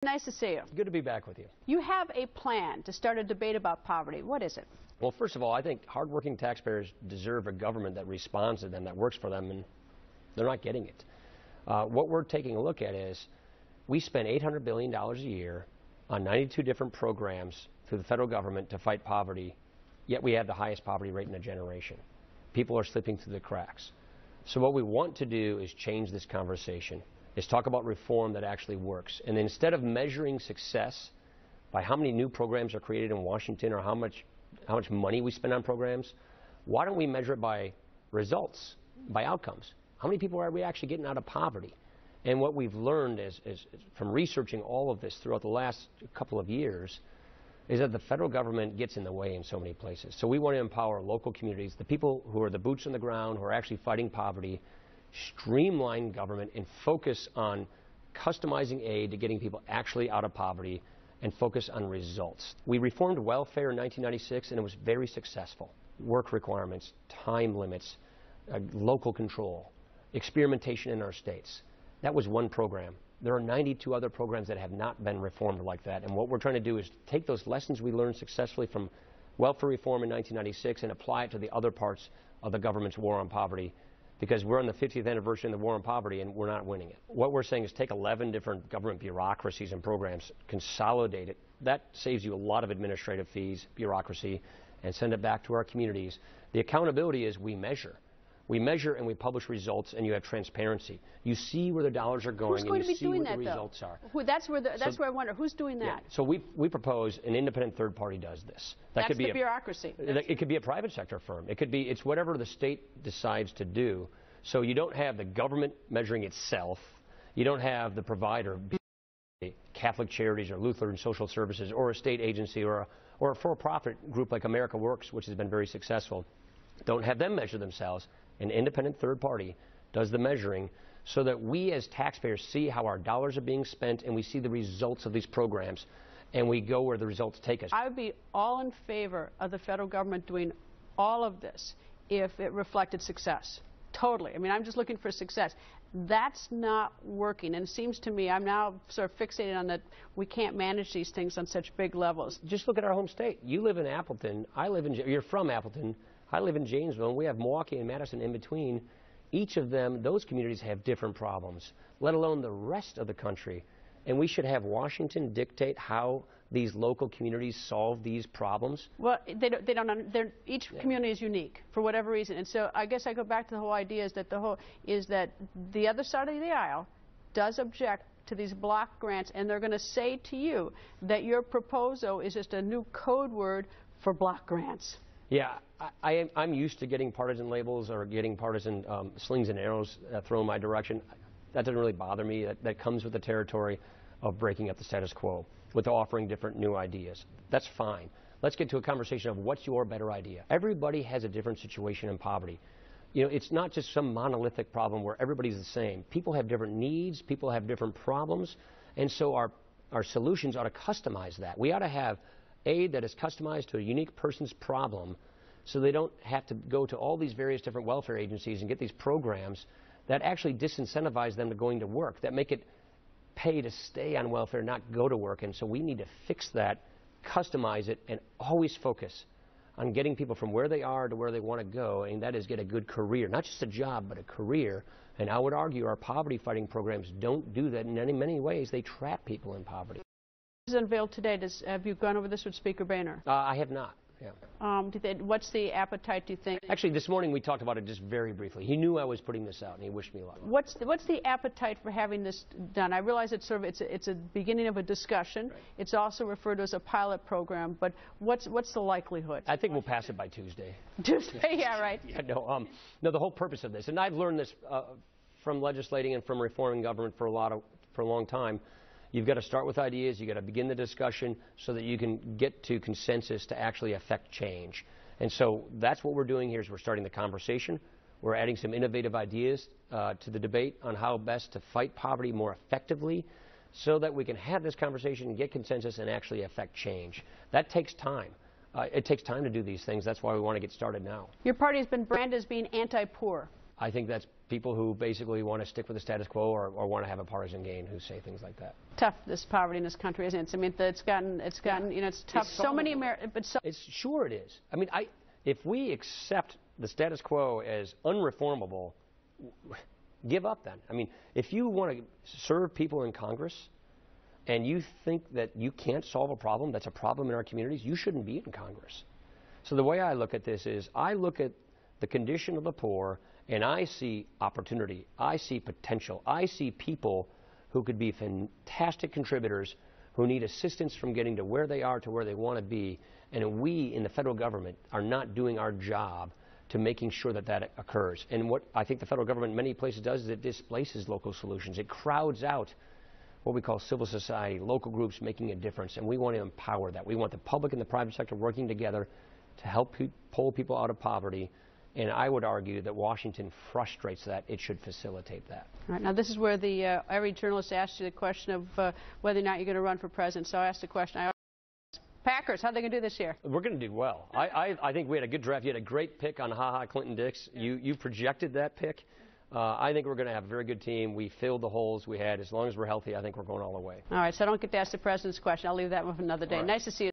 Nice to see you. Good to be back with you. You have a plan to start a debate about poverty. What is it? Well, first of all, I think hardworking taxpayers deserve a government that responds to them, that works for them, and they're not getting it. What we're taking a look at is we spend $800 billion a year on 92 different programs through the federal government to fight poverty, yet we have the highest poverty rate in a generation. People are slipping through the cracks. So what we want to do is change this conversation, is talk about reform that actually works. And instead of measuring success by how many new programs are created in Washington or how much money we spend on programs, why don't we measure it by results, by outcomes? How many people are we actually getting out of poverty? And what we've learned is from researching all of this throughout the last couple of years is that the federal government gets in the way in so many places. So we want to empower local communities, the people who are the boots on the ground, who are actually fighting poverty, streamline government and focus on customizing aid to getting people actually out of poverty and focus on results. We reformed welfare in 1996 and it was very successful. Work requirements, time limits, local control, experimentation in our states. That was one program. There are 92 other programs that have not been reformed like that. And what we're trying to do is take those lessons we learned successfully from welfare reform in 1996 and apply it to the other parts of the government's war on poverty, because we're on the 50th anniversary of the war on poverty and we're not winning it. What we're saying is take 11 different government bureaucracies and programs, consolidate it. That saves you a lot of administrative fees, bureaucracy, and send it back to our communities. The accountability is we measure. We measure and we publish results, and you have transparency. You see where the dollars are going, and you see what the results are. That's where I wonder, who's doing that? Yeah. So we propose an independent third party does this. That could be the bureaucracy. It could be a private sector firm. It's whatever the state decides to do. So you don't have the government measuring itself. You don't have the provider, Catholic Charities or Lutheran Social Services or a state agency or a for-profit group like America Works, which has been very successful. Don't have them measure themselves. An independent third party does the measuring so that we as taxpayers see how our dollars are being spent and we see the results of these programs and we go where the results take us. I would be all in favor of the federal government doing all of this if it reflected success. Totally. I mean, I'm just looking for success. That's not working, and it seems to me I'm now sort of fixated on that we can't manage these things on such big levels. Just look at our home state. You live in Appleton. You're from Appleton. I live in Janesville, and we have Milwaukee and Madison in between. Each of them, those communities have different problems, let alone the rest of the country. And we should have Washington dictate how these local communities solve these problems. Well, each community is unique for whatever reason. And so I guess I go back to the whole idea is that the other side of the aisle does object to these block grants, and they're going to say to you that your proposal is just a new code word for block grants. Yeah, I'm used to getting partisan labels or getting partisan slings and arrows thrown my direction. That doesn't really bother me. That comes with the territory of breaking up the status quo, with offering different new ideas. That's fine. Let's get to a conversation of what's your better idea. Everybody has a different situation in poverty. You know, it's not just some monolithic problem where everybody's the same. People have different needs. People have different problems. And so our solutions ought to customize that. We ought to have aid that is customized to a unique person's problem so they don't have to go to all these various different welfare agencies and get these programs that actually disincentivize them to going to work, that make it pay to stay on welfare, not go to work. And so we need to fix that, customize it, and always focus on getting people from where they are to where they want to go, and that is get a good career, not just a job, but a career. And I would argue our poverty-fighting programs don't do that. In many ways, they trap people in poverty. This is unveiled today. Have you gone over this with Speaker Boehner? I have not. Yeah. What's the appetite, do you think? Actually, this morning we talked about it just very briefly. He knew I was putting this out, and he wished me luck. What's the appetite for having this done? I realize it's a beginning of a discussion. Right. It's also referred to as a pilot program. But what's the likelihood? I think we'll pass it by Tuesday. Tuesday, yeah, right. Yeah, no, the whole purpose of this, and I've learned this from legislating and from reforming government for a long time. You've got to start with ideas. You've got to begin the discussion so that you can get to consensus to actually affect change. And so that's what we're doing here is we're starting the conversation. We're adding some innovative ideas to the debate on how best to fight poverty more effectively so that we can have this conversation and get consensus and actually affect change. That takes time. It takes time to do these things. That's why we want to get started now. Your party has been branded as being anti-poor. I think that's people who basically want to stick with the status quo or want to have a partisan gain who say things like that. Tough, this poverty in this country, isn't it? I mean, it's gotten, you know, it's tough. So many Americans, but it's sure it is. I mean, if we accept the status quo as unreformable, give up then. I mean, if you want to serve people in Congress and you think that you can't solve a problem that's a problem in our communities, you shouldn't be in Congress. So the way I look at this is I look at the condition of the poor and I see opportunity. I see potential. I see people who could be fantastic contributors who need assistance from getting to where they are to where they want to be. And we in the federal government are not doing our job to making sure that that occurs. And what I think the federal government in many places does is it displaces local solutions. It crowds out what we call civil society, local groups making a difference, and we want to empower that. We want the public and the private sector working together to help pull people out of poverty, and I would argue that Washington frustrates that. It should facilitate that. All right, now this is where every journalist asks you the question of whether or not you're going to run for president. So I asked the question, Packers, how are they going to do this year? We're going to do well. I think we had a good draft. You had a great pick on Ha Ha Clinton-Dix. Yeah. You projected that pick. I think we're going to have a very good team. We filled the holes we had. As long as we're healthy, I think we're going all the way. All right, so I don't get to ask the president's question. I'll leave that one for another day. Right. Nice to see you.